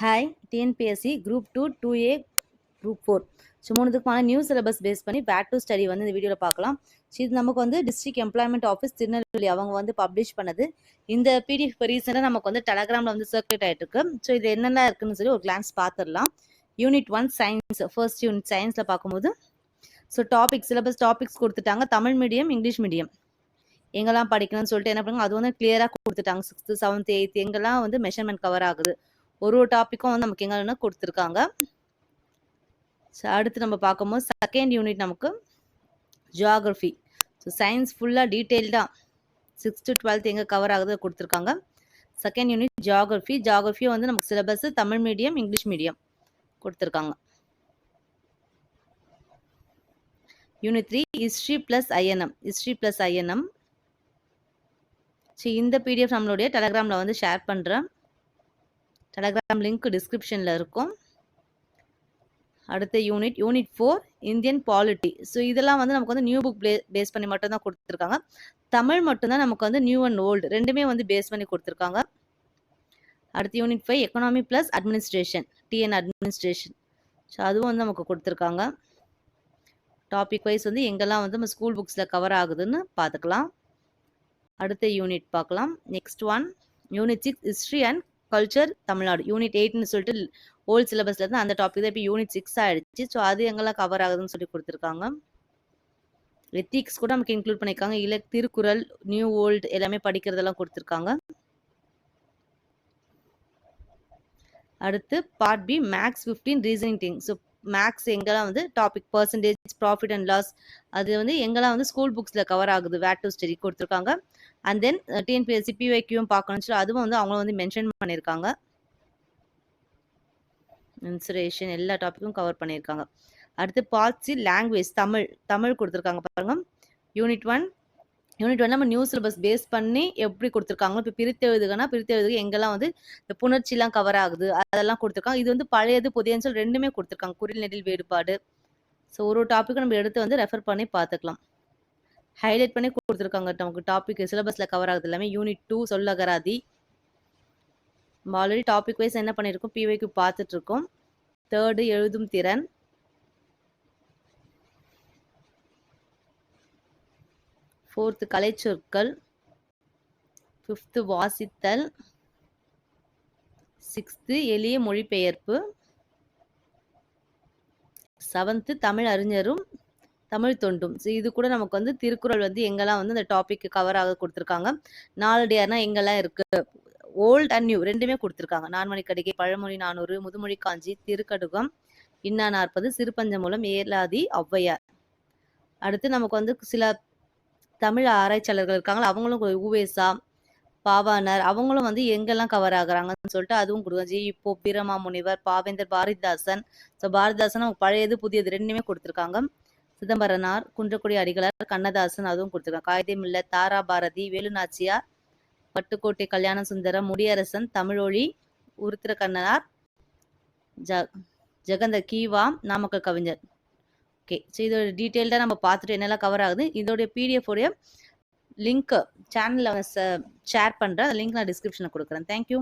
Hi TNPSC group 2 2A group 4 so மூணுத்துக்குமான new syllabus base பண்ணி back to study வந்து இந்த வீடியோவில் பார்க்கலாம். ஸோ இது நமக்கு வந்து டிஸ்ட்ரிக்ட் எம்ப்ளாய்மெண்ட் ஆஃபீஸ் திருநெல்வேலி அவங்க வந்து பப்ளிஷ் பண்ணது. இந்த பிடிஎஃப் இப்போ ரீசெண்டாக நமக்கு வந்து டெலகிராமில் வந்து சர்க்குலேட் ஆகிட்டு இருக்கு. ஸோ இது என்னென்ன இருக்குன்னு சொல்லி ஒரு கிளான்ஸ் பார்த்துடலாம். யூனிட் 1 சயின்ஸ், ஃபர்ஸ்ட் யூனிட் சயின்ஸில் பார்க்கும்போது ஸோ சிலபஸ் டாபிக்ஸ் கொடுத்துட்டாங்க. தமிழ் மீடியம், இங்கிலீஷ் மீடியம் எங்கெல்லாம் படிக்கணும்னு சொல்லிட்டு என்ன பண்ணுங்க, அது வந்து கிளியராக கொடுத்துட்டாங்க. 6th 7th 8th எங்கெல்லாம் வந்து மெஷர்மெண்ட் கவர் ஆகுது, ஒரு டாப்பிக்கும் வந்து நமக்கு எங்கன்னா கொடுத்துருக்காங்க. ஸோ அடுத்து நம்ம பார்க்கும்போது செகண்ட் யூனிட் நமக்கு ஜியாகிரஃபி. ஸோ சயின்ஸ் ஃபுல்லாக டீட்டெயில்டாக 6th to 12th எங்கே கவர் ஆகுது கொடுத்துருக்காங்க. செகண்ட் யூனிட் ஜியாகிரஃபியும் வந்து நமக்கு syllabus Tamil medium, English medium கொடுத்துருக்காங்க. Unit 3 history plus INM. So இந்த பிடிஎஃப் நம்மளுடைய டெலகிராமில் வந்து ஷேர் பண்ணுறேன். டெலகிராம் லிங்க் டிஸ்கிரிப்ஷனில் இருக்கும். அடுத்த யூனிட் 4 இந்தியன் பாலிட்டி. ஸோ இதெல்லாம் வந்து நமக்கு வந்து நியூ புக் பேஸ் பண்ணி மட்டும்தான் கொடுத்துருக்காங்க. தமிழ் மட்டும்தான் நமக்கு வந்து நியூ அண்ட் ஓல்டு ரெண்டுமே வந்து பேஸ் பண்ணி கொடுத்துருக்காங்க. அடுத்த unit 5 economy plus administration, TN administration. So அதுவும் வந்து நமக்கு கொடுத்துருக்காங்க. டாபிக் வைஸ் வந்து எங்கெல்லாம் வந்து நம்ம ஸ்கூல் புக்ஸில் கவர் ஆகுதுன்னு பார்த்துக்கலாம். அடுத்த யூனிட் பார்க்கலாம். Next one unit 6 history and culture Tamil Nadu. Unit 8ன்னு சொல்லிட்டு ஓல்டு சிலபஸ்ல இருந்து அந்த டாபிக் தான் இப்போ யூனிட் 6 ஆயிடுச்சு. ஸோ அது எங்கெல்லாம் கவர் ஆகுதுன்னு சொல்லி கொடுத்துருக்காங்க. எத்திக்ஸ் கூட நமக்கு இன்க்ளூட் பண்ணியிருக்காங்க. திருக்குறள், நியூ ஓல்டு எல்லாமே படிக்கிறதெல்லாம் கொடுத்துருக்காங்க. அடுத்து part B maths 15 reasoning thing. So maths எங்கெல்லாம் வந்து topic percentage, profit and loss அது வந்து எங்கெல்லாம் வந்து ஸ்கூல் புக்ஸில் கவர் ஆகுது வேட் டு ஸ்டடி கொடுத்துருக்காங்க. அண்ட் தென் டிஎன்பிஎஸ்சி பிஒய்க்யூவும் பார்க்கணும்னு சொல்லி அதுவும் வந்து அவங்களும் வந்து மென்ஷன் பண்ணியிருக்காங்க. இன்சுரேஷன் எல்லா டாப்பிக்கும் கவர் பண்ணியிருக்காங்க. அடுத்து பார்ட் சி லாங்குவேஜ் தமிழ் கொடுத்துருக்காங்க பாருங்க. யூனிட் 1 நம்ம நியூ சிலபஸ் பேஸ் பண்ணி எப்படி கொடுத்துருக்காங்க. இப்போ பிரித்தெழுதுக்கு எங்கெல்லாம் வந்து இந்த புணர்ச்சிலாம் கவர் ஆகுது அதெல்லாம் கொடுத்துருக்காங்க. இது வந்து பழையது புதியன்னு சொல்லி ரெண்டுமே கொடுத்துருக்காங்க. குறில் நெடில் வேறுபாடு. ஸோ ஒரு டாப்பிக்கும் நம்ம எடுத்து வந்து ரெஃபர் பண்ணி பார்த்துக்கலாம். ஹைலைட் பண்ணி கொடுத்துருக்காங்க. நமக்கு டாபிக் சிலபஸில் கவர் ஆகுது எல்லாமே. யூனிட் 2 சொல்லகராதி. நம்ம ஆல்ரெடி டாபிக் வைஸ் என்ன பண்ணியிருக்கோம், பிவைக்கு பார்த்துட்டு இருக்கோம். 3rd எழுதும் திறன். 4th கலைச்சொற்கள். 5th வாசித்தல். 6th எளிய மொழிபெயர்ப்பு. 7th தமிழ் அறிஞரும் தமிழ் தொண்டும். ஸோ இது கூட நமக்கு வந்து திருக்குறள் வந்து எங்கெல்லாம் வந்து இந்த டாபிக் கவர் ஆக கொடுத்துருக்காங்க. 4 டிஆர்னா எங்கெல்லாம் இருக்கு, ஓல்ட் அண்ட் நியூ ரெண்டுமே கொடுத்துருக்காங்க. நான்மணி கடிகை, பழமொழி 400, முதுமொழி காஞ்சி, திருக்கடுகம், இன்னா 40, சிறுபஞ்சமூலம், ஏலாதி, ஔவையார். அடுத்து நமக்கு வந்து சில தமிழ் ஆராய்ச்சியாளர்கள் இருக்காங்களா, அவங்களும் உவேசா, பாவாணர் அவங்களும் வந்து எங்கெல்லாம் கவர் ஆகுறாங்கன்னு சொல்லிட்டு அதுவும் கொடுங்க. இப்போ பிரமா முனிவர், பாவேந்தர், பாரதிதாசன். ஸோ பாரதிதாசன் நமக்கு பழையது புதியது ரெண்டுமே கொடுத்துருக்காங்க. சிதம்பரனார், குன்றக்குடி அடிகளார், கண்ணதாசன் அதுவும் கொடுத்துருக்காங்க. காகிதமில்ல, தாரா பாரதி, வேலுநாச்சியார், பட்டுக்கோட்டை கல்யாண சுந்தரம், முடியரசன், தமிழொழி, உருத்திர கண்ணனார், ஜெகந்த கீவா, நாமக்கல் கவிஞர். ஓகே, ஸோ இதோட டீட்டெயில்டாக நம்ம பார்த்துட்டு என்னெல்லாம் கவர் ஆகுது. இதோடைய பிடிஎஃப் உடைய லிங்க் சேனலில் ஷேர் பண்ணுறேன். லிங்க் நான் டிஸ்கிரிப்ஷனில் கொடுக்குறேன். தேங்க்யூ.